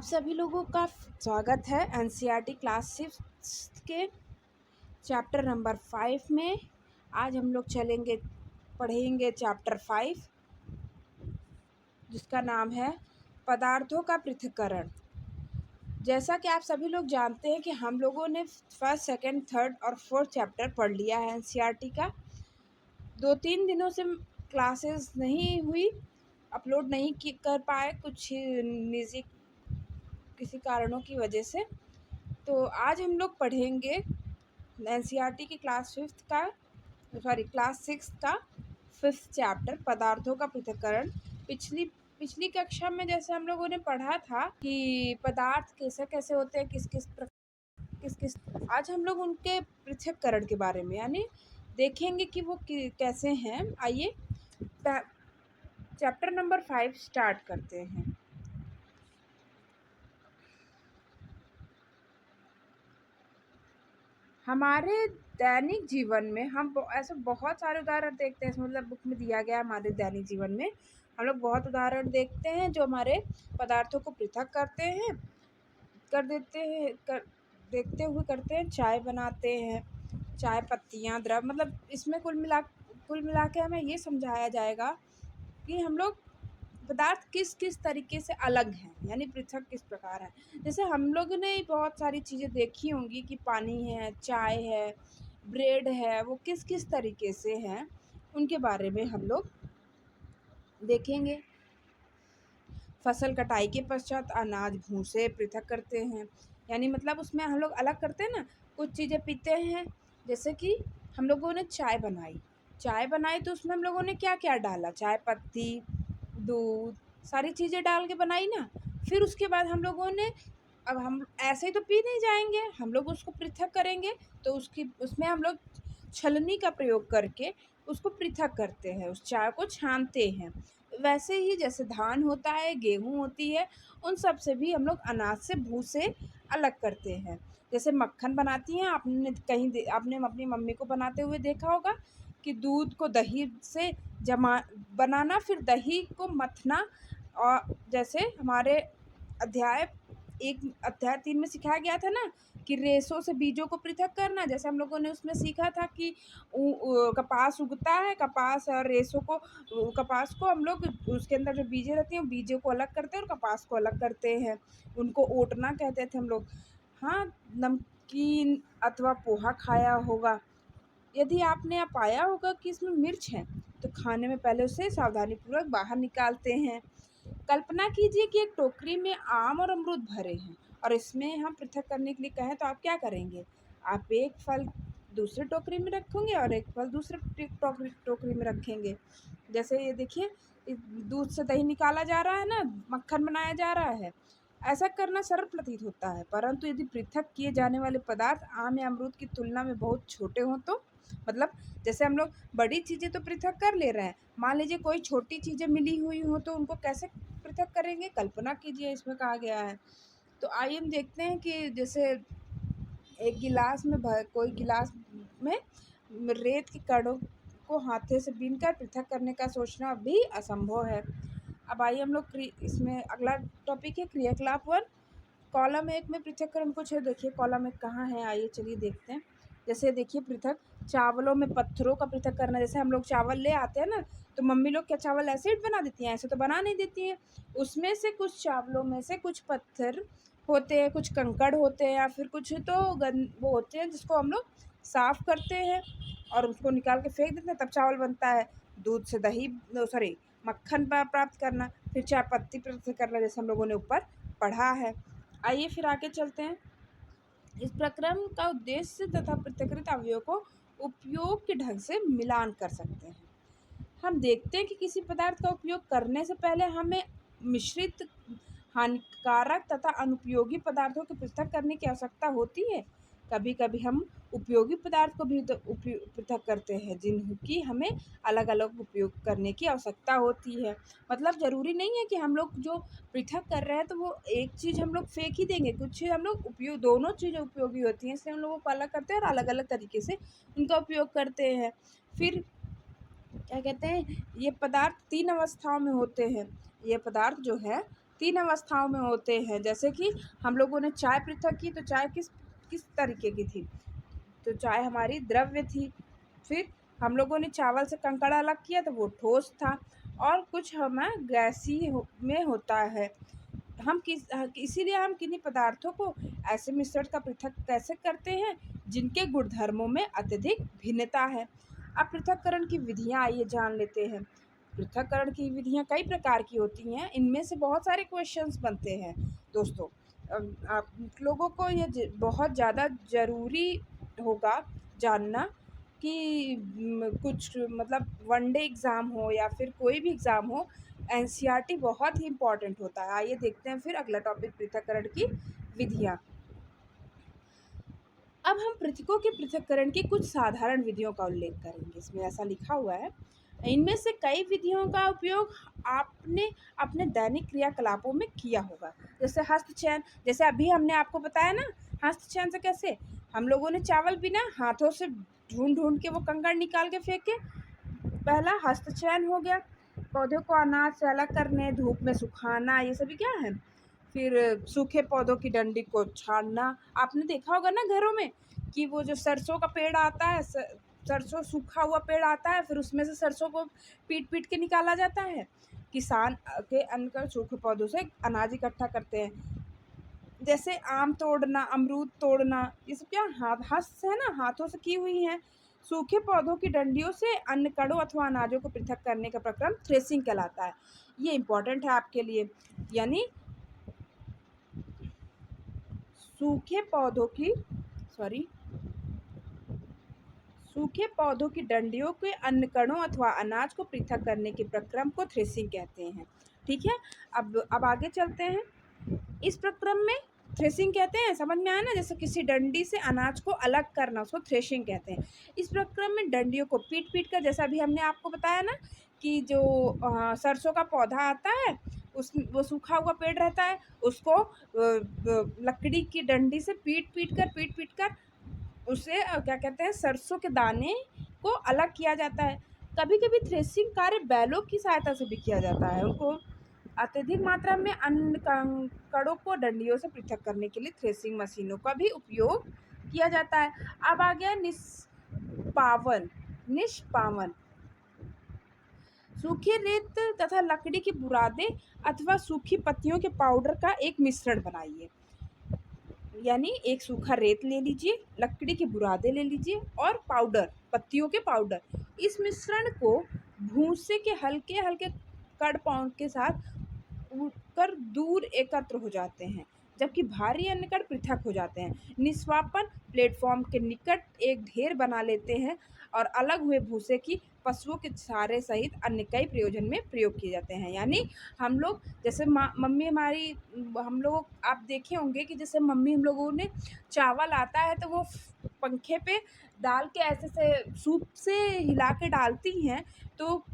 आप सभी लोगों का स्वागत है एनसीईआरटी क्लास 6 के चैप्टर नंबर 5 में। आज हम लोग पढ़ेंगे चैप्टर 5 जिसका नाम है पदार्थों का पृथक्करण। जैसा कि आप सभी लोग जानते हैं कि हम लोगों ने फर्स्ट, सेकंड, थर्ड और फोर्थ चैप्टर पढ़ लिया है एनसीईआरटी का। 2-3 दिनों से क्लासेस नहीं हुई, अपलोड नहीं कर पाए कुछ निजी किसी कारणों की वजह से। तो आज हम लोग पढ़ेंगे एनसीईआरटी की क्लास 6 का 5th चैप्टर पदार्थों का पृथक्करण। पिछली कक्षा में जैसे हम लोगों ने पढ़ा था कि पदार्थ कैसे कैसे होते हैं, किस आज हम लोग उनके पृथक्करण के बारे में यानी देखेंगे कि वो कैसे हैं। आइए चैप्टर नंबर 5 स्टार्ट करते हैं। हमारे दैनिक जीवन में हम ऐसे बहुत सारे उदाहरण देखते हैं, मतलब बुक में दिया गया हमारे दैनिक जीवन में हम लोग बहुत उदाहरण देखते हैं जो हमारे पदार्थों को पृथक करते हैं देखते हुए करते हैं। चाय बनाते हैं, चाय पत्तियाँ, द्रव, मतलब इसमें कुल मिला के हमें ये समझाया जाएगा कि हम लोग पदार्थ किस किस तरीके से अलग हैं, यानी पृथक किस प्रकार है। जैसे हम लोग ने बहुत सारी चीज़ें देखी होंगी कि पानी है, चाय है, ब्रेड है, वो किस किस तरीके से हैं उनके बारे में हम लोग देखेंगे। फसल कटाई के पश्चात अनाज भूसे पृथक करते हैं, यानी मतलब उसमें हम लोग अलग करते हैं ना। कुछ चीज़ें पीते हैं, जैसे कि हम लोगों ने चाय बनाई तो उसमें हम लोगों ने क्या क्या डाला, चाय पत्ती, दूध, सारी चीज़ें डाल के बनाई ना। फिर उसके बाद हम लोगों ने, अब हम ऐसे ही तो पी नहीं जाएंगे, हम लोग उसको पृथक करेंगे। तो उसमें हम लोग छलनी का प्रयोग करके उसको पृथक करते हैं, उस चाय को छानते हैं। वैसे ही जैसे धान होता है, गेहूँ होती है, उन सब से भी हम लोग अनाज से भूसे अलग करते हैं। जैसे मक्खन बनाती हैं, आपने अपनी मम्मी को बनाते हुए देखा होगा कि दूध को दही से बनाना, फिर दही को मथना। और जैसे हमारे अध्याय 3 में सिखाया गया था ना कि रेशों से बीजों को पृथक करना। जैसे हम लोगों ने उसमें सीखा था कि कपास उगता है, कपास और रेशों को, कपास को हम लोग उसके अंदर जो बीजें रहती हैं बीजों को अलग करते हैं और कपास को अलग करते हैं। उनको ओटना कहते थे हम लोग। हाँ, नमकीन अथवा पोहा खाया होगा। यदि आपने पाया होगा कि इसमें मिर्च है तो खाने में पहले उसे सावधानीपूर्वक बाहर निकालते हैं। कल्पना कीजिए कि एक टोकरी में आम और अमरूद भरे हैं और इसमें हम पृथक करने के लिए कहें तो आप क्या करेंगे? आप एक फल दूसरी टोकरी में रखेंगे और एक फल दूसरे टोकरी में रखेंगे। जैसे ये देखिए, दूध से दही निकाला जा रहा है ना, मक्खन बनाया जा रहा है। ऐसा करना सरल प्रतीत होता है, परंतु यदि पृथक किए जाने वाले पदार्थ आम या अमरूद की तुलना में बहुत छोटे हों तो, मतलब जैसे हम लोग बड़ी चीज़ें तो पृथक कर ले रहे हैं, मान लीजिए कोई छोटी चीज़ें मिली हुई हो तो उनको कैसे पृथक करेंगे? कल्पना कीजिए, इसमें कहा गया है। तो आइए हम देखते हैं कि जैसे एक गिलास में कोई गिलास में रेत के कणों को हाथे से बीनकर पृथक करने का सोचना भी असंभव है। अब आइए हम लोग इसमें अगला टॉपिक है क्रियाकलाप 1। कॉलम 1 में पृथक्करण कुछ है, देखिए कॉलम 1 कहाँ है, आइए चलिए देखते हैं। जैसे देखिए पृथक चावलों में पत्थरों का पृथक करना। जैसे हम लोग चावल ले आते हैं ना, तो मम्मी लोग क्या चावल ऐसे ही बना देती हैं? ऐसे तो बना नहीं देती हैं। उसमें से कुछ चावलों में से कुछ पत्थर होते हैं, कुछ कंकड़ होते हैं, या फिर कुछ तो वो होते हैं जिसको हम लोग साफ़ करते हैं और उसको निकाल के फेंक देते हैं, तब चावल बनता है। दूध से मक्खन प्राप्त करना, फिर चाय पत्ती पृथक करना, जैसे हम लोगों ने ऊपर पढ़ा है। आइए फिर आगे चलते हैं। इस प्रक्रम का उद्देश्य तथा पृथक्कृत अवयवों को उपयोग के ढंग से मिलान कर सकते हैं। हम देखते हैं कि किसी पदार्थ का उपयोग करने से पहले हमें मिश्रित हानिकारक तथा अनुपयोगी पदार्थों को पृथक करने की आवश्यकता होती है। कभी कभी हम उपयोगी पदार्थ को भी पृथक करते हैं जिनकी हमें अलग अलग उपयोग करने की आवश्यकता होती है। मतलब ज़रूरी नहीं है कि हम लोग जो पृथक कर रहे हैं तो वो एक चीज़ हम लोग फेंक ही देंगे। कुछ चीज़ हम लोग दोनों चीज़ें उपयोगी होती हैं, इसलिए हम लोगों को अलग करते हैं और अलग अलग तरीके से उनका उपयोग करते हैं। फिर क्या कहते हैं, ये पदार्थ 3 अवस्थाओं में होते हैं। ये पदार्थ जो है तीन अवस्थाओं में होते हैं। जैसे कि हम लोगों ने चाय पृथक की, तो चाय किस किस तरीके की थी? तो चाय हमारी द्रव्य थी। फिर हम लोगों ने चावल से कंकड़ अलग किया, तो वो ठोस था। और कुछ हमें गैसीय में होता है। इसीलिए हम किन्हीं पदार्थों को ऐसे मिश्रण का पृथक कैसे करते हैं जिनके गुणधर्मों में अत्यधिक भिन्नता है। अब पृथक्करण की विधियां आइए जान लेते हैं। पृथक्करण की विधियां कई प्रकार की होती हैं। इनमें से बहुत सारे क्वेश्चंस बनते हैं दोस्तों। आप लोगों को ये बहुत ज़्यादा ज़रूरी होगा जानना कि कुछ मतलब वनडे एग्ज़ाम हो या फिर कोई भी एग्ज़ाम हो, एनसीईआरटी बहुत ही इम्पोर्टेंट होता है। आइए देखते हैं फिर अगला टॉपिक, पृथक्करण की विधियाँ। अब हम पृथकों के पृथक्करण की कुछ साधारण विधियों का उल्लेख करेंगे। इसमें ऐसा लिखा हुआ है, इनमें से कई विधियों का उपयोग आपने अपने दैनिक क्रियाकलापों में किया होगा। जैसे हस्तचयन, जैसे अभी हमने आपको बताया ना, हस्तचयन से कैसे हम लोगों ने चावल बिना हाथों से ढूंढ ढूंढ के वो कंकड़ निकाल के फेंके। पहला हस्तचयन हो गया। पौधों को अनाज से अलग करने, धूप में सुखाना, ये सभी क्या है। फिर सूखे पौधों की डंडी को छानना। आपने देखा होगा ना घरों में कि वो जो सरसों का पेड़ आता है, सरसों सूखा हुआ पेड़ आता है, फिर उसमें से सरसों को पीट पीट के निकाला जाता है। किसान के अन्न कर सूखे पौधों से अनाज इकट्ठा करते हैं। जैसे आम तोड़ना, अमरूद तोड़ना, ये सब क्या हाथ से है ना, हाथों से की हुई हैं। सूखे पौधों की डंडियों से अन्न कणों अथवा अनाजों को पृथक करने का प्रक्रम थ्रेसिंग कहलाता है। ये इम्पोर्टेंट है आपके लिए। यानी सूखे पौधों की सॉरी सूखे पौधों की डंडियों के अन्न कणों अथवा अनाज को पृथक करने के प्रक्रम को थ्रेसिंग कहते हैं। ठीक है, अब आगे चलते हैं। इस प्रक्रम में थ्रेसिंग कहते हैं, समझ में आया ना। जैसे किसी डंडी से अनाज को अलग करना, उसको थ्रेशिंग कहते हैं। इस प्रक्रम में डंडियों को पीट पीट कर, जैसा अभी हमने आपको बताया ना कि जो सरसों का पौधा आता है, वो सूखा हुआ पेड़ रहता है, उसको लकड़ी की डंडी से पीट पीट कर उसे क्या कहते हैं, सरसों के दाने को अलग किया जाता है। कभी कभी थ्रेसिंग कार्य बैलों की सहायता से भी किया जाता है। उनको अत्यधिक मात्रा में अन्न कंकड़ों को डंडियों से पृथक करने के लिए थ्रेसिंग मशीनों का भी उपयोग किया जाता है। अब आ गया निष्पावन। निष्पावन सूखी रेत तथा लकड़ी की बुरादे अथवा सूखी पत्तियों के पाउडर का एक मिश्रण बनाइए। यानी एक सूखा रेत ले लीजिए, लकड़ी के बुरादे ले लीजिए और पाउडर, पत्तियों के पाउडर। इस मिश्रण को भूसे के हल्के हल्के कण पाउंड के साथ उड़कर दूर एकत्र हो जाते हैं, जबकि भारी अन्य कण पृथक हो जाते हैं। निस्वापन प्लेटफॉर्म के निकट एक ढेर बना लेते हैं और अलग हुए भूसे की पशुओं के चारे सहित अन्य कई प्रयोजन में प्रयोग किए जाते हैं। यानी हम लोग जैसे मम्मी हमारी, हम लोग आप देखे होंगे कि जैसे मम्मी हम लोगों ने चावल आता है तो वो पंखे पे डाल के ऐसे से सूप से हिला के डालती हैं, तो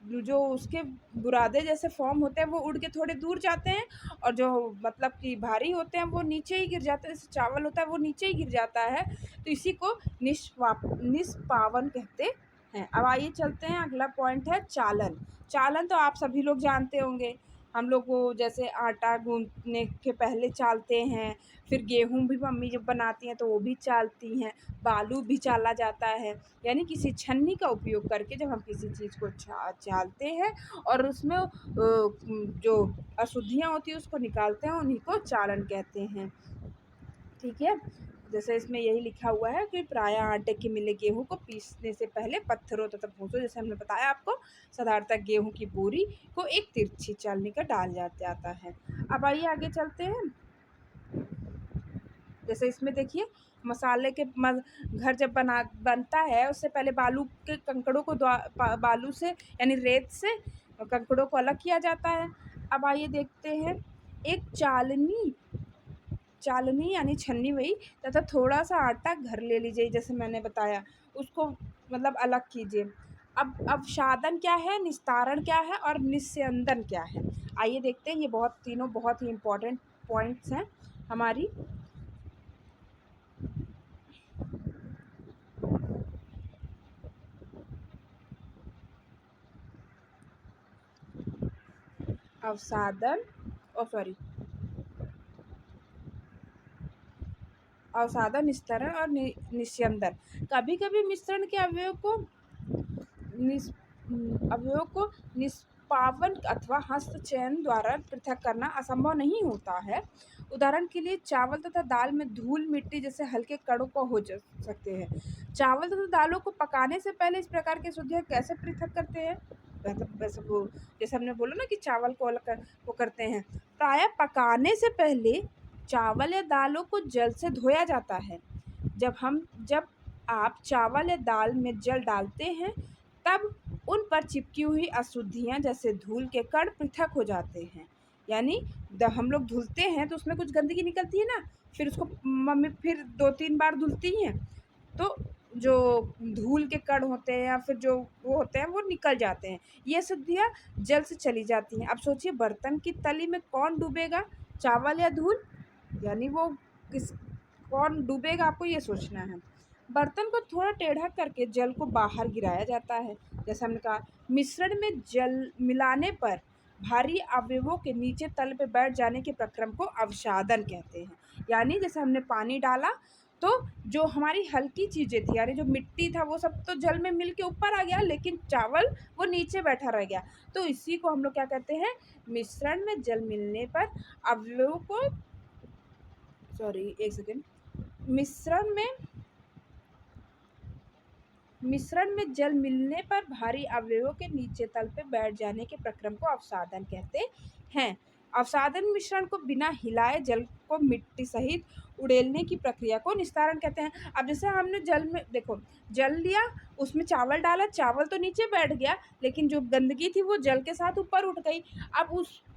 जो उसके बुरादे जैसे फॉर्म होते हैं वो उड़ के थोड़े दूर जाते हैं, और जो मतलब कि भारी होते हैं वो नीचे ही गिर जाते हैं। जैसे चावल होता है वो नीचे ही गिर जाता है, तो इसी को निष्पावन कहते हैं। अब आइए चलते हैं, अगला पॉइंट है चालन। चालन तो आप सभी लोग जानते होंगे। हम लोग वो जैसे आटा गूंथने के पहले चालते हैं, फिर गेहूँ भी मम्मी जब बनाती हैं तो वो भी चालती हैं, बालू भी चाला जाता है। यानी किसी छन्नी का उपयोग करके जब हम किसी चीज़ को चालते हैं और उसमें जो अशुद्धियाँ होती हैं उसको निकालते हैं, उन्हीं को चालन कहते हैं। ठीक है, जैसे इसमें यही लिखा हुआ है कि प्रायः आटे के मिले गेहूं को पीसने से पहले पत्थरों तथा भूसों, जैसे हमने बताया आपको, साधारणतः गेहूं की बोरी को एक तिरछी चालनी का डाल जाता है। अब आइए आगे चलते हैं। जैसे इसमें देखिए, मसाले के घर जब बनता है उससे पहले बालू के कंकड़ों को बालू से यानी रेत से कंकड़ों को अलग किया जाता है। अब आइए देखते हैं, एक चालनी चालनी यानी छन्नी वही, तथा थोड़ा सा आटा घर ले लीजिए, जैसे मैंने बताया, उसको मतलब अलग कीजिए। अब अवसादन क्या है, निस्तारण क्या है और निस्यंदन क्या है, आइए देखते हैं। ये तीनों बहुत ही इम्पोर्टेंट पॉइंट्स हैं हमारी। अवसादन सॉरी, अवसादन, स्तरण और निस्यंदन। कभी कभी मिश्रण के निस अवयवों को निष्पावन अथवा हस्तचयन द्वारा पृथक करना असंभव नहीं होता है। उदाहरण के लिए चावल तथा दाल में धूल मिट्टी जैसे हल्के कणों को हो सकते हैं। चावल तथा दालों को पकाने से पहले इस प्रकार की अशुद्धियाँ कैसे पृथक करते हैं? मतलब वैसे वो जैसे हमने बोला ना कि चावल को अलग वो करते हैं। प्रायः पकाने से पहले चावल या दालों को जल से धोया जाता है। जब आप चावल या दाल में जल डालते हैं तब उन पर चिपकी हुई अशुद्धियाँ जैसे धूल के कण पृथक हो जाते हैं। यानी जब हम लोग धुलते हैं तो उसमें कुछ गंदगी निकलती है ना, फिर उसको मम्मी फिर 2-3 बार धुलती हैं, तो जो धूल के कण होते हैं या फिर जो वो होते हैं वो निकल जाते हैं। ये अशुद्धियाँ जल से चली जाती हैं। अब सोचिए बर्तन की तली में कौन डूबेगा, चावल या धूल? यानी वो कौन डूबेगा, आपको ये सोचना है। बर्तन को थोड़ा टेढ़ा करके जल को बाहर गिराया जाता है। जैसे हमने कहा मिश्रण में जल मिलाने पर भारी अवयवों के नीचे तल पे बैठ जाने के प्रक्रम को अवसादन कहते हैं। यानी जैसे हमने पानी डाला तो जो हमारी हल्की चीज़ें थी, यानी जो मिट्टी था वो सब तो जल में मिल के ऊपर आ गया, लेकिन चावल वो नीचे बैठा रह गया। तो इसी को हम लोग क्या कहते हैं, मिश्रण में जल मिलने पर अवयवों को सॉरी एक सेकेंड मिश्रण में जल मिलने पर भारी अवयवों के नीचे तल पे बैठ जाने के प्रक्रम को अवसादन कहते हैं। अवसादन मिश्रण को बिना हिलाए जल को मिट्टी सहित उड़ेलने की प्रक्रिया को निस्तारण कहते हैं। अब जैसे हमने जल में देखो जल लिया, उसमें चावल डाला, चावल तो नीचे बैठ गया लेकिन जो गंदगी थी वो जल के साथ ऊपर उठ गई। अब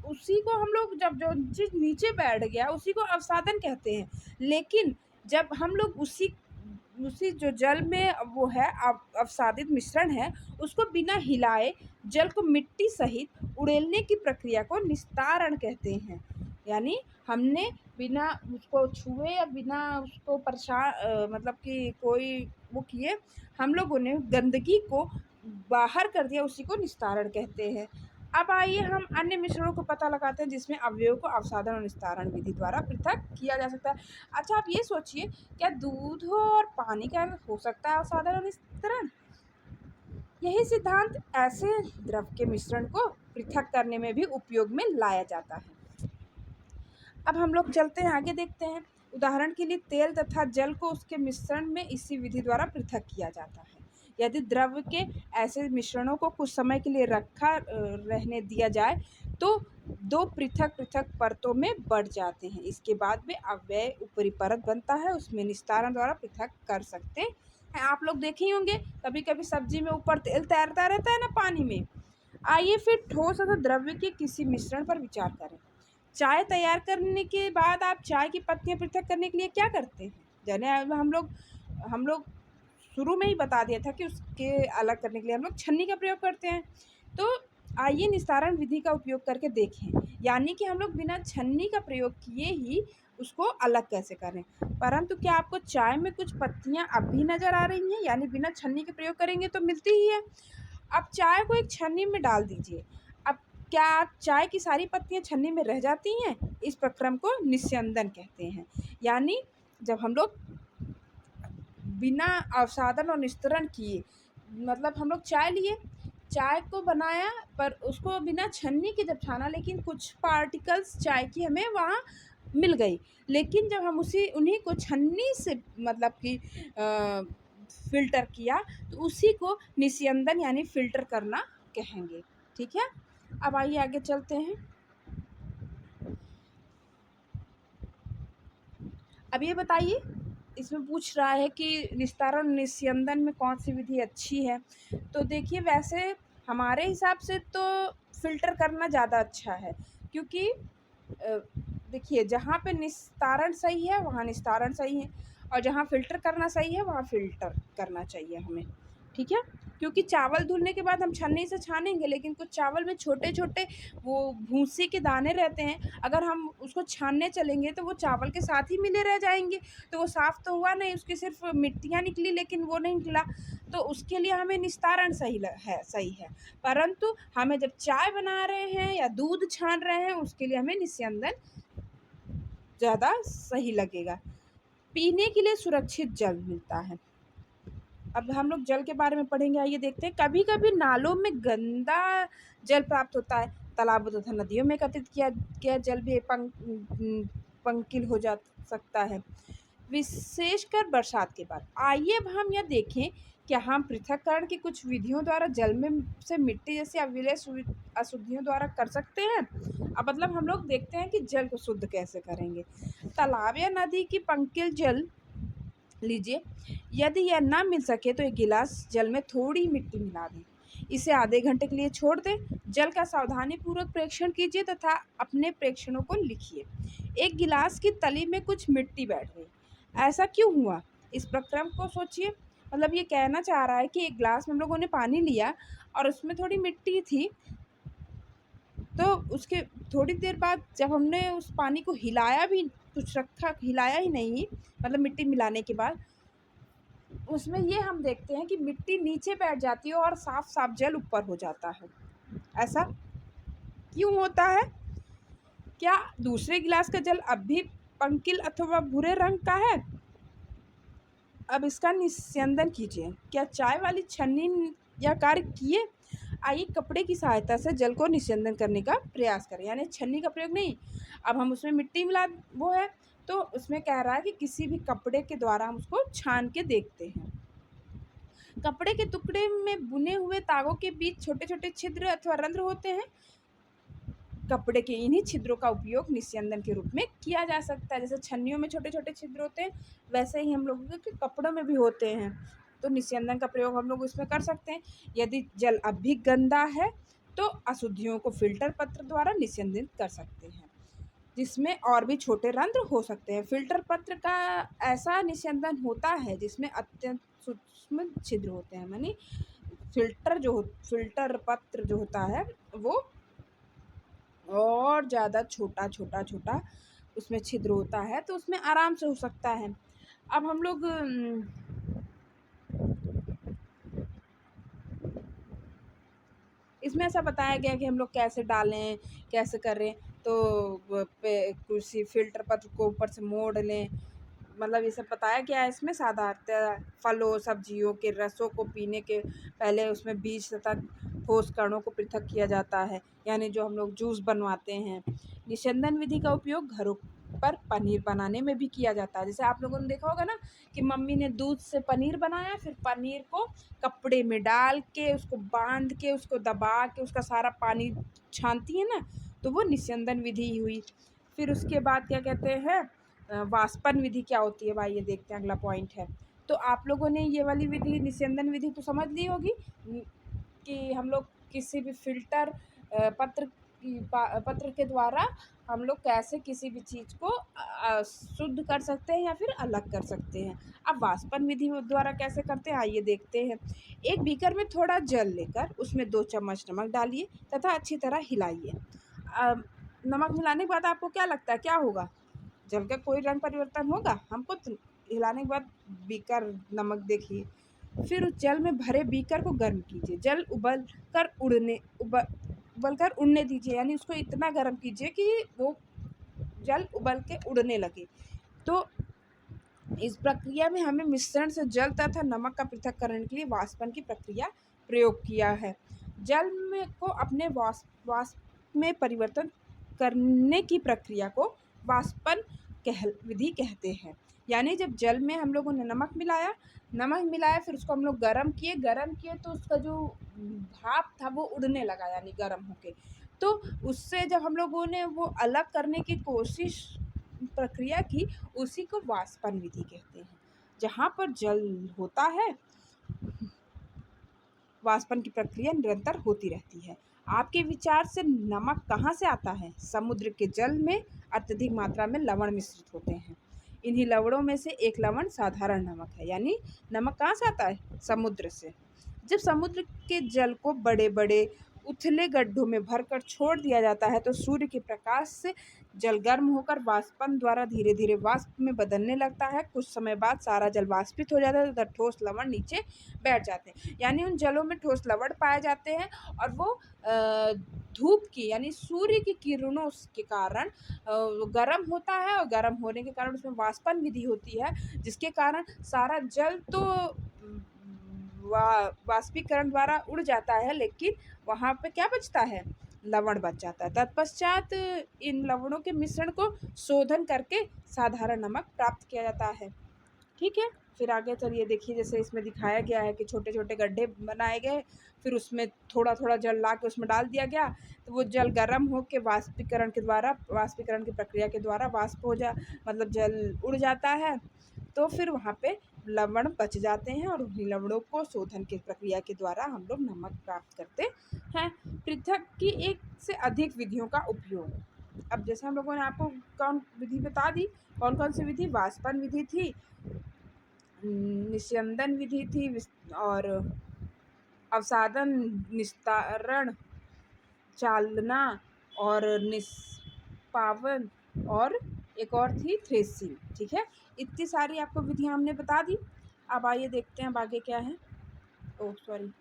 उसी को हम लोग जब जो चीज़ नीचे बैठ गया उसी को अवसादन कहते हैं। लेकिन जब हम लोग उसी जो जल में वो है अवसादित मिश्रण है उसको बिना हिलाए जल को मिट्टी सहित उड़ेलने की प्रक्रिया को निस्तारण कहते हैं। यानी हमने बिना उसको छुए या बिना उसको परेशान मतलब कि कोई वो किए हम लोगों ने गंदगी को बाहर कर दिया, उसी को निस्तारण कहते हैं। अब आइए हम अन्य मिश्रणों को पता लगाते हैं जिसमें अवयवों को अवसादन और निस्तारण विधि द्वारा पृथक किया जा सकता है। अच्छा आप ये सोचिए, क्या दूध और पानी का हो सकता है अवसादन और निस्तारण? यही सिद्धांत ऐसे द्रव के मिश्रण को पृथक करने में भी उपयोग में लाया जाता है। अब हम लोग चलते हैं आगे, देखते हैं। उदाहरण के लिए तेल तथा जल को उसके मिश्रण में इसी विधि द्वारा पृथक किया जाता है। यदि द्रव के ऐसे मिश्रणों को कुछ समय के लिए रखा रहने दिया जाए तो दो पृथक पृथक परतों में बढ़ जाते हैं। इसके बाद में अव्यय ऊपरी परत बनता है, उसमें निस्तारण द्वारा पृथक कर सकते हैं। आप लोग देखे ही होंगे कभी कभी सब्जी में ऊपर तेल तैरता रहता है ना पानी में। आइए फिर ठोस अथवा द्रव्य के किसी मिश्रण पर विचार करें। चाय तैयार करने के बाद आप चाय की पत्तियां पृथक करने के लिए क्या करते हैं? जैसे हम लोग शुरू में ही बता दिया था कि उसके अलग करने के लिए हम लोग छन्नी का प्रयोग करते हैं। तो आइए निस्तारण विधि का उपयोग करके देखें, यानी कि हम लोग बिना छन्नी का प्रयोग किए ही उसको अलग कैसे करें। परंतु क्या आपको चाय में कुछ पत्तियां अब भी नज़र आ रही हैं? यानी बिना छन्नी के प्रयोग करेंगे तो मिलती ही है। अब चाय को एक छन्नी में डाल दीजिए। अब क्या चाय की सारी पत्तियां छन्नी में रह जाती हैं? इस प्रक्रम को निस्यंदन कहते हैं। यानी जब हम लोग बिना अवसादन और निस्तारण किए, मतलब हम लोग चाय लिए, चाय को बनाया पर उसको बिना छन्नी के जब छाना, लेकिन कुछ पार्टिकल्स चाय की हमें वहाँ मिल गई, लेकिन जब हम उन्हीं को छन्नी से मतलब कि फ़िल्टर किया तो उसी को निस्यंदन यानी फ़िल्टर करना कहेंगे। ठीक है, अब आइए आगे चलते हैं। अब ये बताइए, इसमें पूछ रहा है कि निस्तारण निस्यंदन में कौन सी विधि अच्छी है। तो देखिए वैसे हमारे हिसाब से तो फ़िल्टर करना ज़्यादा अच्छा है, क्योंकि देखिए जहाँ पे निस्तारण सही है वहाँ निस्तारण सही है और जहाँ फ़िल्टर करना सही है वहाँ फ़िल्टर करना चाहिए हमें। ठीक है, क्योंकि चावल धुलने के बाद हम छन्नी से छानेंगे, लेकिन कुछ चावल में छोटे-छोटे वो भूसी के दाने रहते हैं, अगर हम उसको छानने चलेंगे तो वो चावल के साथ ही मिले रह जाएँगे, तो वो साफ़ तो हुआ नहीं, उसकी सिर्फ़ मिट्टियाँ निकली लेकिन वो नहीं निकला। तो उसके लिए हमें निस्तारण सही है। परंतु हमें जब चाय बना रहे हैं या दूध छान रहे हैं, उसके लिए हमें निस्यंदन ज़्यादा सही लगेगा। पीने के लिए सुरक्षित जल मिलता है। अब हम लोग जल के बारे में पढ़ेंगे, आइए देखते हैं। कभी-कभी नालों में गंदा जल प्राप्त होता है। तालाबों तथा नदियों में एकत्रित किया गया जल भी पंकिल हो जा सकता है, विशेषकर बरसात के बाद। आइए अब हम यह देखें, क्या हम पृथक्करण की कुछ विधियों द्वारा जल में से मिट्टी जैसी अविलेय अशुद्धियों द्वारा कर सकते हैं? अब मतलब हम लोग देखते हैं कि जल को शुद्ध कैसे करेंगे। तालाब या नदी की पंकिल जल लीजिए। यदि यह ना मिल सके तो एक गिलास जल में थोड़ी मिट्टी मिला दें। इसे आधे घंटे के लिए छोड़ दें। जल का सावधानीपूर्वक प्रेक्षण कीजिए तथा अपने प्रेक्षणों को लिखिए। एक गिलास की तली में कुछ मिट्टी बैठ गई। ऐसा क्यों हुआ? इस प्रक्रम को सोचिए। मतलब ये कहना चाह रहा है कि एक गिलास में हम लोगों ने पानी लिया और उसमें थोड़ी मिट्टी थी, तो उसके थोड़ी देर बाद जब हमने उस पानी को हिलाया भी, कुछ रखा हिलाया ही नहीं, मतलब मिट्टी मिलाने के बाद, उसमें ये हम देखते हैं कि मिट्टी नीचे बैठ जाती है और साफ-साफ जल ऊपर हो जाता है। ऐसा क्यों होता है? क्या दूसरे गिलास का जल अब भी पंकिल अथवा भूरे रंग का है? अब इसका निस्यंदन कीजिए। क्या चाय वाली छन्नी यह कार्य किए? आइए कपड़े की सहायता से जल को निस्यंदन करने का प्रयास करें, यानी छन्नी का प्रयोग नहीं। अब हम उसमें मिट्टी मिला वो है, तो उसमें कह रहा है कि किसी भी कपड़े के द्वारा हम उसको छान के देखते हैं। कपड़े के टुकड़े में बुने हुए तागों के बीच छोटे-छोटे छिद्र अथवा रंध्र होते हैं। कपड़े के इन्हीं छिद्रों का उपयोग निस्यंदन के रूप में किया जा सकता है। जैसे छन्नियों में छोटे-छोटे छिद्र होते हैं, वैसे ही हम लोगों के कपड़ों में भी होते हैं। तो निस्यंदन का प्रयोग हम लोग उसमें कर सकते हैं। यदि जल अब भी गंदा है, तो अशुद्धियों को फ़िल्टर पत्र द्वारा निस्यंदित कर सकते हैं, जिसमें और भी छोटे रंध्र हो सकते हैं। फ़िल्टर पत्र का ऐसा निस्यंदन होता है जिसमें अत्यंत सूक्ष्म छिद्र होते हैं, माने फ़िल्टर पत्र जो होता है वो और ज़्यादा छोटा उसमें छिद्र होता है, तो उसमें आराम से हो सकता है। अब हम लोग इसमें ऐसा बताया गया कि हम लोग कैसे डालें, कैसे करें, तो किसी फ़िल्टर पत्र को ऊपर से मोड़ लें, मतलब ये सब बताया गया है इसमें। साधारणतः फलों, सब्जियों के रसों को पीने के पहले उसमें बीज तथा ठोस कणों को पृथक किया जाता है, यानी जो हम लोग जूस बनवाते हैं। निस्यंदन विधि का उपयोग घरों पर पनीर बनाने में भी किया जाता है। जैसे आप लोगों ने देखा होगा ना कि मम्मी ने दूध से पनीर बनाया, फिर पनीर को कपड़े में डाल के, उसको बांध के, उसको दबा के, उसका सारा पानी छानती है ना, तो वो निस्यंदन विधि ही हुई। फिर उसके बाद क्या कहते हैं, वाष्पन विधि क्या होती है, भाई ये देखते हैं, अगला पॉइंट है। तो आप लोगों ने ये वाली विधि, निस्यंदन विधि तो समझ ली होगी कि हम लोग किसी भी फ़िल्टर पत्र के द्वारा हम लोग कैसे किसी भी चीज़ को शुद्ध कर सकते हैं या फिर अलग कर सकते हैं। अब वाष्पन विधि द्वारा कैसे करते हैं, आइए देखते हैं। एक बीकर में थोड़ा जल लेकर उसमें 2 चम्मच नमक डालिए तथा अच्छी तरह हिलाइए। नमक मिलाने के बाद आपको क्या लगता है क्या होगा? जल का कोई रंग परिवर्तन होगा? हमको तो हिलाने के बाद बीकर नमक देखिए। फिर उस जल में भरे बीकर को गर्म कीजिए। जल उबलकर उड़ने दीजिए, यानी उसको इतना गर्म कीजिए कि वो जल उबल के उड़ने लगे। तो इस प्रक्रिया में हमें मिश्रण से जल तथा नमक का पृथक्करण के लिए वाष्पन की प्रक्रिया प्रयोग किया है। जल में को अपने वाष्प में परिवर्तन करने की प्रक्रिया को वाष्पन विधि कहते हैं। यानी जब जल में हम लोगों ने नमक मिलाया, फिर उसको हम लोग गरम किए तो उसका जो भाप था वो उड़ने लगा, यानी गरम होके। तो उससे जब हम लोगों ने वो अलग करने की कोशिश प्रक्रिया की, उसी को वाष्पन विधि कहते हैं। जहाँ पर जल होता है, वाष्पन की प्रक्रिया निरंतर होती रहती है। आपके विचार से नमक कहाँ से आता है? समुद्र के जल में अत्यधिक मात्रा में लवण मिश्रित होते हैं। इन्हीं लवणों में से एक लवण साधारण नमक है, यानी नमक कहाँ से आता है? समुद्र से। जब समुद्र के जल को बड़े बड़े उथले गड्ढों में भरकर छोड़ दिया जाता है तो सूर्य के प्रकाश से जल गर्म होकर वाष्पन द्वारा धीरे धीरे वाष्प में बदलने लगता है। कुछ समय बाद सारा जल वाष्पित हो जाता है तथा ठोस लवण नीचे बैठ जाते हैं। यानी उन जलों में ठोस लवण पाए जाते हैं और वो धूप की यानी सूर्य की किरणों के कारण गर्म होता है और गर्म होने के कारण उसमें वाष्पन विधि होती है, जिसके कारण सारा जल तो वाष्पीकरण द्वारा उड़ जाता है, लेकिन वहाँ पे क्या बचता है, लवण बच जाता है। तत्पश्चात इन लवणों के मिश्रण को शोधन करके साधारण नमक प्राप्त किया जाता है। ठीक है, फिर आगे चलिए देखिए, जैसे इसमें दिखाया गया है कि छोटे छोटे गड्ढे बनाए गए, फिर उसमें थोड़ा थोड़ा जल ला के उसमें डाल दिया गया, तो वो जल गर्म हो के वाष्पीकरण की प्रक्रिया के द्वारा वाष्प हो जा मतलब जल उड़ जाता है, तो फिर वहाँ पे लवण बच जाते हैं और उन्हीं लवणों को शोधन की प्रक्रिया के द्वारा हम लोग नमक प्राप्त करते हैं। पृथक की एक से अधिक विधियों का उपयोग। अब जैसे हम लोगों ने आपको कौन विधि बता दी, कौन कौन सी विधि, वाष्पन विधि थी, निस्यंदन विधि थी और अवसादन, निस्तारण, चालना और निष्पावन, और एक और थी थ्रेसिंग। ठीक है, इतनी सारी आपको विधियां हमने बता दी। अब आइए देखते हैं अब आगे क्या है। ओह सॉरी,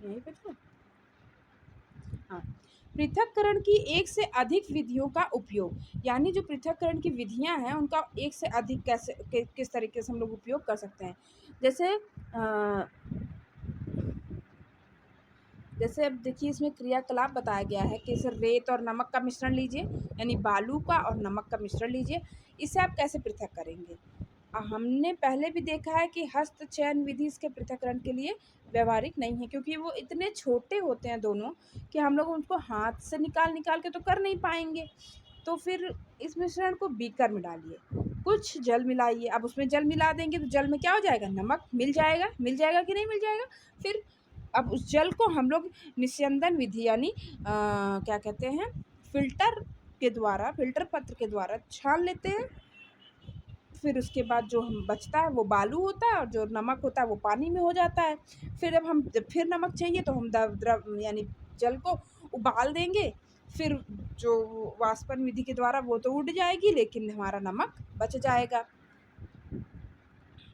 यहीं पे था। हाँ, पृथक्करण की एक से अधिक विधियों का उपयोग, यानी जो पृथक्करण की विधियां हैं उनका एक से अधिक किस तरीके से हम लोग उपयोग कर सकते हैं। जैसे अब देखिए, इसमें क्रियाकलाप बताया गया है कि इसे रेत और नमक का मिश्रण लीजिए, यानी बालू का और नमक का मिश्रण लीजिए, इसे आप कैसे पृथक करेंगे। हमने पहले भी देखा है कि हस्त चयन विधि इसके पृथक्करण के लिए व्यवहारिक नहीं है, क्योंकि वो इतने छोटे होते हैं दोनों कि हम लोग उनको हाथ से निकाल निकाल के तो कर नहीं पाएंगे। तो फिर इस मिश्रण को बीकर में डालिए, कुछ जल मिलाइए। अब उसमें जल मिला देंगे तो जल में क्या हो जाएगा, नमक मिल जाएगा कि नहीं मिल जाएगा। फिर अब उस जल को हम लोग निस्यंदन विधि यानी क्या कहते हैं, फिल्टर पत्र के द्वारा छान लेते हैं। फिर उसके बाद जो हम बचता है वो बालू होता है और जो नमक होता है वो पानी में हो जाता है। जब फिर नमक चाहिए तो हम द्रव यानी जल को उबाल देंगे। फिर जो वाष्पन विधि के द्वारा वो तो उड़ जाएगी, लेकिन हमारा नमक बच जाएगा,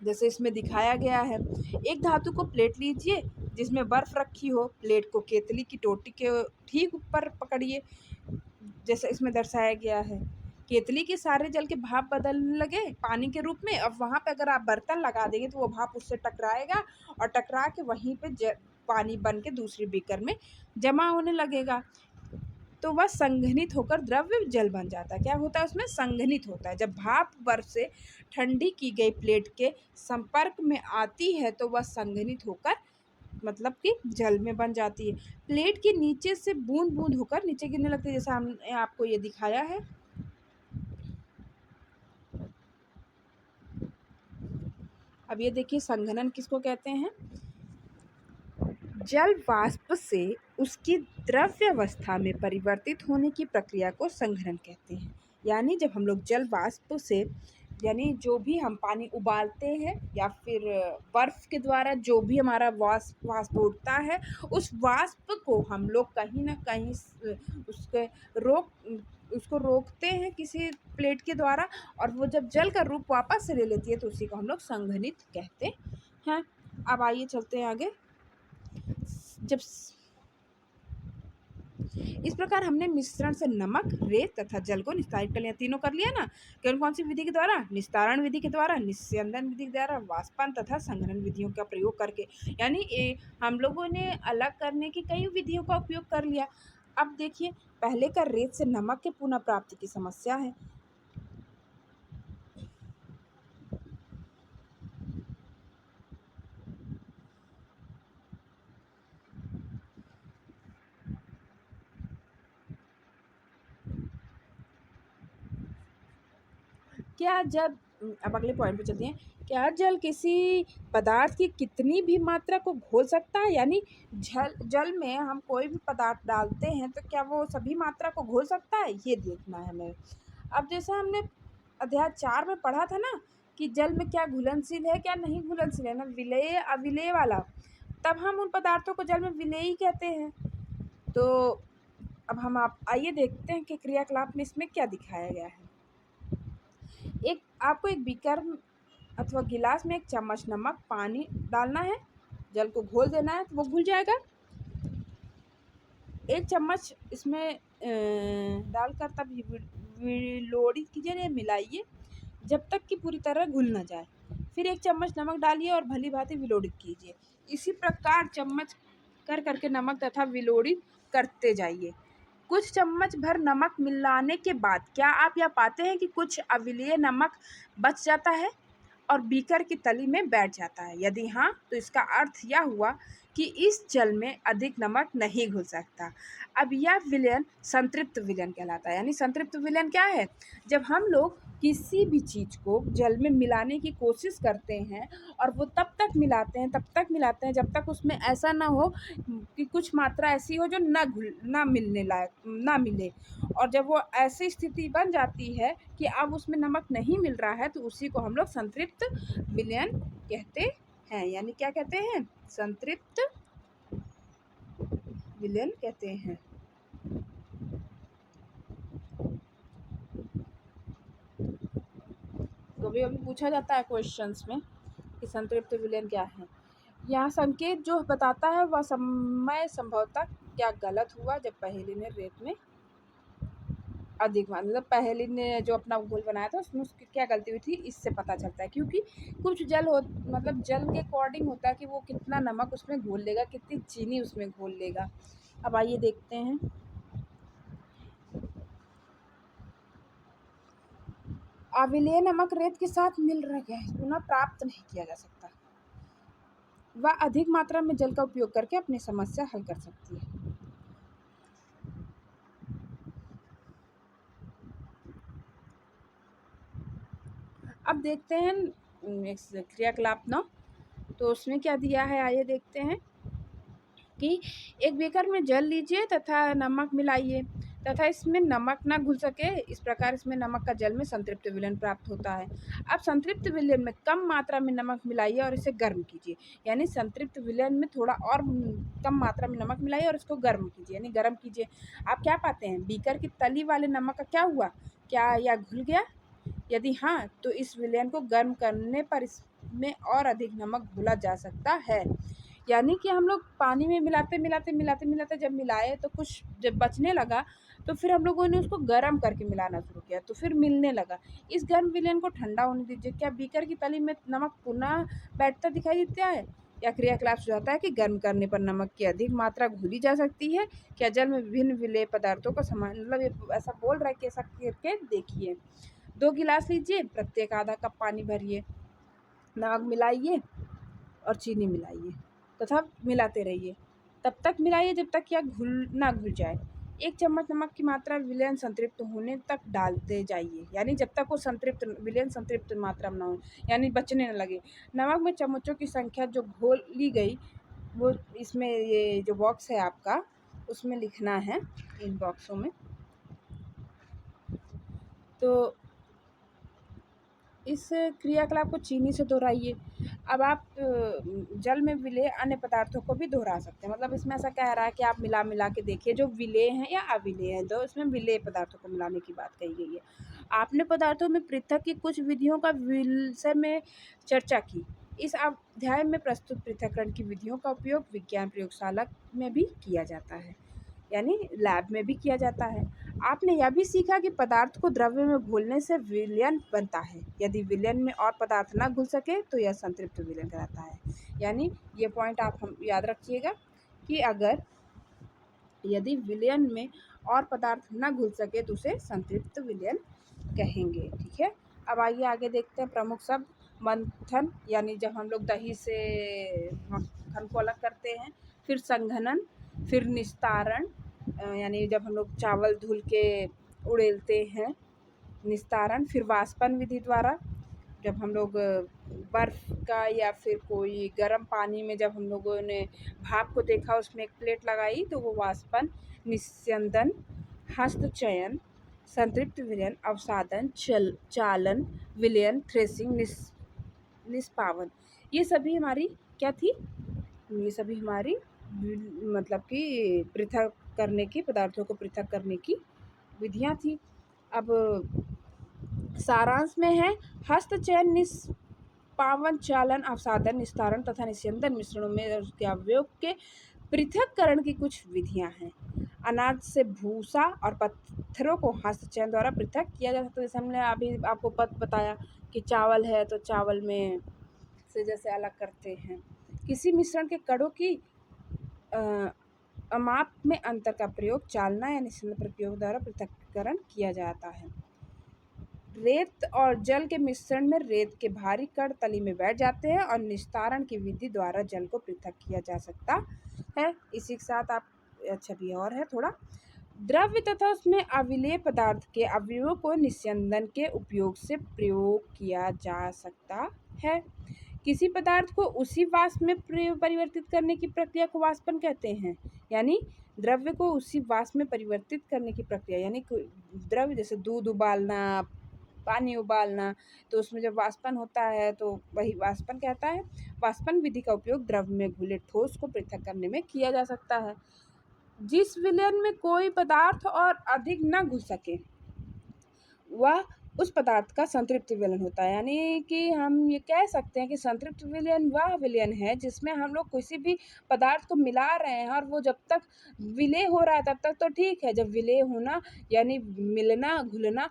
जैसे इसमें दिखाया गया है। एक धातु को प्लेट लीजिए जिसमें बर्फ रखी हो, प्लेट को केतली की टोटी के ठीक ऊपर पकड़िए, जैसे इसमें दर्शाया गया है। केतली के सारे जल के भाप बदलने लगे पानी के रूप में। अब वहाँ पे अगर आप बर्तन लगा देंगे तो वो भाप उससे टकराएगा और टकरा के वहीं पे पानी बन के दूसरी बीकर में जमा होने लगेगा, तो वह संघनित होकर द्रव्य जल बन जाता है। क्या होता है, उसमें संघनित होता है। जब भाप बर्फ से ठंडी की गई प्लेट के संपर्क में आती है तो वह संघनित होकर मतलब कि जल में बन जाती है। प्लेट के नीचे से बूंद बूंद होकर नीचे गिरने लगती है, जैसा हमने आपको ये दिखाया है। अब ये देखिए, संघनन किसको कहते हैं। जल वाष्प से उसकी द्रव्यावस्था में परिवर्तित होने की प्रक्रिया को संघनन कहते हैं। यानी जब हम लोग जल वाष्प से यानी जो भी हम पानी उबालते हैं या फिर बर्फ के द्वारा जो भी हमारा वाष्प उठता है, उस वाष्प को हम लोग कहीं ना कहीं उसके उसको रोकते हैं किसी प्लेट के द्वारा, और वो जब जल का रूप वापस से ले लेती है तो उसी को हम लोग संघनित कहते हैं। अब आइए चलते हैं आगे। जब इस प्रकार हमने मिश्रण से नमक, रेत तथा जल को निस्तारित कर लिया। तीनों कर लिया ना। कौन कौन सी विधि के द्वारा, निस्तारण विधि के द्वारा, निस्यंदन विधि के द्वारा, वाष्पन तथा संघनन विधियों का प्रयोग करके। यानी हम लोगों ने अलग करने की कई विधियों का उपयोग कर लिया। अब देखिए, पहले का रेत से नमक के पुनः प्राप्ति की समस्या है। क्या जब अब अगले पॉइंट पे चलते हैं। क्या जल किसी पदार्थ की कितनी भी मात्रा को घोल सकता है, यानी जल में हम कोई भी पदार्थ डालते हैं तो क्या वो सभी मात्रा को घोल सकता है, ये देखना है हमें। अब जैसे हमने अध्याय 4 में पढ़ा था ना कि जल में क्या घुलनशील है क्या नहीं घुलनशील है, ना विलेय अविलेय वाला, तब हम उन पदार्थों को जल में विलेयी कहते हैं। तो अब हम आप आइए देखते हैं कि क्रियाकलाप में इसमें क्या दिखाया गया है। आपको एक बीकर अथवा गिलास में 1 चम्मच नमक पानी डालना है, जल को घोल देना है तो वो घुल जाएगा। 1 चम्मच इसमें डालकर तब विलोड़ित कीजिए या मिलाइए जब तक कि पूरी तरह घुल न जाए। फिर 1 चम्मच नमक डालिए और भली भांति विलोड़ित कीजिए। इसी प्रकार चम्मच कर करके नमक तथा विलोड़ित करते जाइए। कुछ चम्मच भर नमक मिलाने के बाद क्या आप यह पाते हैं कि कुछ अविलेय नमक बच जाता है और बीकर की तली में बैठ जाता है? यदि हाँ, तो इसका अर्थ यह हुआ कि इस जल में अधिक नमक नहीं घुल सकता। अब यह विलयन संतृप्त विलयन कहलाता है। यानी संतृप्त विलयन क्या है? जब हम लोग किसी भी चीज़ को जल में मिलाने की कोशिश करते हैं और वो तब तक मिलाते हैं जब तक उसमें ऐसा ना हो कि कुछ मात्रा ऐसी हो जो ना मिलने लायक ना मिले, और जब वो ऐसी स्थिति बन जाती है कि अब उसमें नमक नहीं मिल रहा है तो उसी को हम लोग संतृप्त विलयन कहते हैं। यानी क्या कहते हैं? संतृप्त विलयन कहते हैं। कभी पूछा जाता है क्वेश्चंस में कि संतृप्त विलयन क्या है। यह संकेत जो बताता है वह समय संभवतः क्या गलत हुआ जब पहेली ने रेत में अधिक मतलब पहेली ने जो अपना घोल बनाया था उसमें उसकी क्या गलती हुई थी, इससे पता चलता है। क्योंकि कुछ जल मतलब जल के अकॉर्डिंग होता है कि वो कितना नमक उसमें घोल लेगा, कितनी चीनी उसमें घोल लेगा। अब आइए देखते हैं। अविलेय नमक रेत के साथ मिल रह गया है, पुनः प्राप्त नहीं किया जा सकता। वह अधिक मात्रा में जल का उपयोग करके अपनी समस्या हल कर सकती है। अब देखते हैं क्रियाकलाप 9। तो उसमें क्या दिया है, आइए देखते हैं कि एक बीकर में जल लीजिए तथा नमक मिलाइए तथा इसमें नमक ना घुल सके, इस प्रकार इसमें नमक का जल में संतृप्त विलयन प्राप्त होता है। अब संतृप्त विलयन में कम मात्रा में नमक मिलाइए और इसे गर्म कीजिए। यानी संतृप्त विलयन में थोड़ा और कम मात्रा में नमक मिलाइए और इसको गर्म कीजिए, यानी गर्म कीजिए। आप क्या पाते हैं, बीकर की तली वाले नमक का क्या हुआ, क्या यह घुल गया? यदि हाँ, तो इस विलयन को गर्म करने पर इसमें और अधिक नमक घोला जा सकता है। यानी कि हम लोग पानी में मिलाते जब मिलाए तो कुछ जब बचने लगा तो फिर हम लोगों ने उसको गर्म करके मिलाना शुरू किया तो फिर मिलने लगा। इस गर्म विलयन को ठंडा होने दीजिए। क्या बीकर की तली में नमक पुनः बैठता दिखाई देता है? या क्रियाकलाप सुझाता है कि गर्म करने पर नमक की अधिक मात्रा घोली जा सकती है? क्या जल में विभिन्न विलेय पदार्थों का समान, मतलब ये ऐसा बोल रहा है कि ऐसा करके देखिए। 2 गिलास लीजिए, प्रत्येक आधा कप पानी भरिए, नमक मिलाइए और चीनी मिलाइए तथा मिलाते रहिए। तब तक मिलाइए जब तक यह घुल जाए। 1 चम्मच नमक की मात्रा विलयन संतृप्त होने तक डालते जाइए, यानी जब तक वो विलयन संतृप्त मात्रा में ना हो, यानी बचने न लगे। नमक में चम्मचों की संख्या जो घोली गई वो इसमें ये जो बॉक्स है आपका उसमें लिखना है, इन बॉक्सों में। तो इस क्रियाकलाप को चीनी से दोहराइए। अब आप जल में विलेय अन्य पदार्थों को भी दोहरा सकते हैं। मतलब इसमें ऐसा कह रहा है कि आप मिला के देखिए जो विलेय हैं या अविलेय हैं, तो इसमें विलेय पदार्थों को मिलाने की बात कही गई है। आपने पदार्थों में पृथक की कुछ विधियों का विषय में चर्चा की। इस अध्याय में प्रस्तुत पृथक्करण की विधियों का उपयोग विज्ञान प्रयोगशाला में भी किया जाता है, यानी लैब में भी किया जाता है। आपने यह भी सीखा कि पदार्थ को द्रव्य में घोलने से विलयन बनता है। यदि विलयन में और पदार्थ ना घुल सके तो यह संतृप्त विलयन कहलाता है। यानी ये पॉइंट आप हम याद रखिएगा कि अगर यदि विलयन में और पदार्थ ना घुल सके तो उसे संतृप्त विलयन कहेंगे। ठीक है, अब आइए आगे देखते हैं प्रमुख शब्द। मंथन, यानी जब हम लोग दही से मक्खन को अलग करते हैं। फिर संघनन, फिर निस्तारण, यानी जब हम लोग चावल धुल के उड़ेलते हैं, निस्तारण। फिर वाष्पन विधि द्वारा, जब हम लोग बर्फ़ का या फिर कोई गर्म पानी में जब हम लोगों ने भाप को देखा, उसमें एक प्लेट लगाई तो वो वाष्पन। निस्यंदन, हस्तचयन, संतृप्त विलयन, अवसादन, चालन, विलयन, थ्रेसिंग, निष्पावन, ये सभी हमारी क्या थी? ये सभी हमारी मतलब कि पृथक करने की, पदार्थों को पृथक करने की विधियाँ थी। अब सारांश में है, हस्तचयन, निष्पावन, चालन, अवसादन, निस्तारण तथा निस्यंदन मिश्रणों में उसके अवयव के पृथक्करण की कुछ विधियां हैं। अनाज से भूसा और पत्थरों को हस्तचयन द्वारा पृथक किया जा सकता है। जैसे हमने अभी आपको बताया कि चावल है तो चावल में से जैसे अलग करते हैं। किसी मिश्रण के कणों की अमाप में अंतर का प्रयोग चालना या निस्यंदन प्रयोग द्वारा पृथक्करण किया जाता है। रेत और जल के मिश्रण में रेत के भारी कण तली में बैठ जाते हैं और निस्तारण की विधि द्वारा जल को पृथक किया जा सकता है। इसी के साथ आप अच्छा भी और है थोड़ा, द्रव्य तथा उसमें अविलेय पदार्थ के अवयवों को निस्यंदन के उपयोग से प्रयोग किया जा सकता है। किसी पदार्थ को उसी वाष्प में परिवर्तित करने की प्रक्रिया को वाष्पन कहते हैं। यानी द्रव्य को उसी वाष्प में परिवर्तित करने की प्रक्रिया, यानी द्रव्य जैसे दूध उबालना, पानी उबालना, तो उसमें जब वाष्पन होता है तो वही वाष्पन कहता है। वाष्पन विधि का उपयोग द्रव्य में घुले ठोस को पृथक करने में किया जा सकता है। जिस विलयन में कोई पदार्थ और अधिक न घुल सके वह उस पदार्थ का संतृप्त विलयन होता है। यानी कि हम ये कह सकते हैं कि संतृप्त विलयन वह विलयन है जिसमें हम लोग किसी भी पदार्थ को मिला रहे हैं और वो जब तक विलय हो रहा है तब तक तो ठीक है, जब विलय होना यानी मिलना घुलना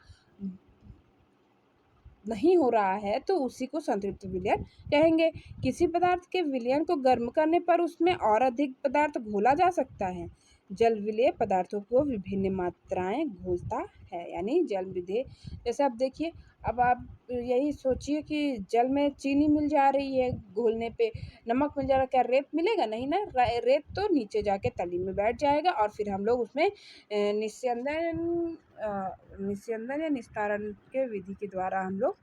नहीं हो रहा है तो उसी को संतृप्त विलयन कहेंगे। किसी पदार्थ के विलयन को गर्म करने पर उसमें और अधिक पदार्थ घोला जा सकता है। जल विलेय पदार्थों को विभिन्न मात्राएं घोलता है। यानी जल विलेय, जैसे आप देखिए, अब आप यही सोचिए कि जल में चीनी मिल जा रही है घोलने पे, नमक मिल जा रहा है, क्या रेत मिलेगा? नहीं ना, रेत तो नीचे जाके तली में बैठ जाएगा और फिर हम लोग उसमें निस्यंदन या निस्तारण के विधि के द्वारा हम लोग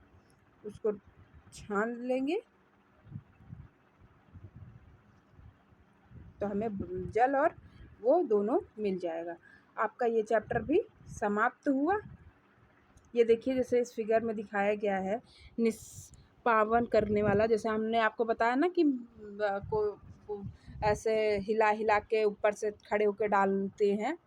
उसको छान लेंगे तो हमें जल और वो दोनों मिल जाएगा। आपका ये चैप्टर भी समाप्त हुआ। ये देखिए जैसे इस फिगर में दिखाया गया है निष्पावन करने वाला, जैसे हमने आपको बताया ना कि को ऐसे हिला हिला के ऊपर से खड़े होकर डालते हैं।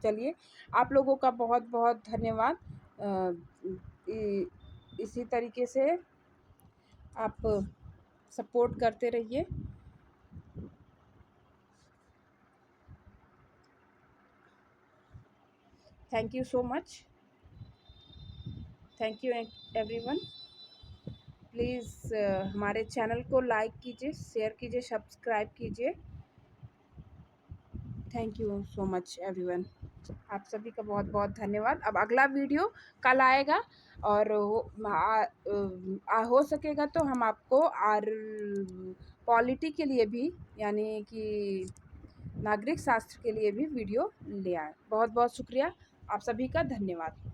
चलिए, आप लोगों का बहुत बहुत धन्यवाद। इसी तरीके से आप सपोर्ट करते रहिए। Thank you so much. Thank you everyone. Please हमारे चैनल को लाइक कीजिए, शेयर कीजिए, सब्सक्राइब कीजिए। Thank you so much everyone. आप सभी का बहुत बहुत धन्यवाद। अब अगला वीडियो कल आएगा और हो सकेगा तो हम आपको पॉलिटी के लिए भी, यानी कि नागरिक शास्त्र के लिए भी वीडियो ले आए। बहुत बहुत शुक्रिया, आप सभी का धन्यवाद।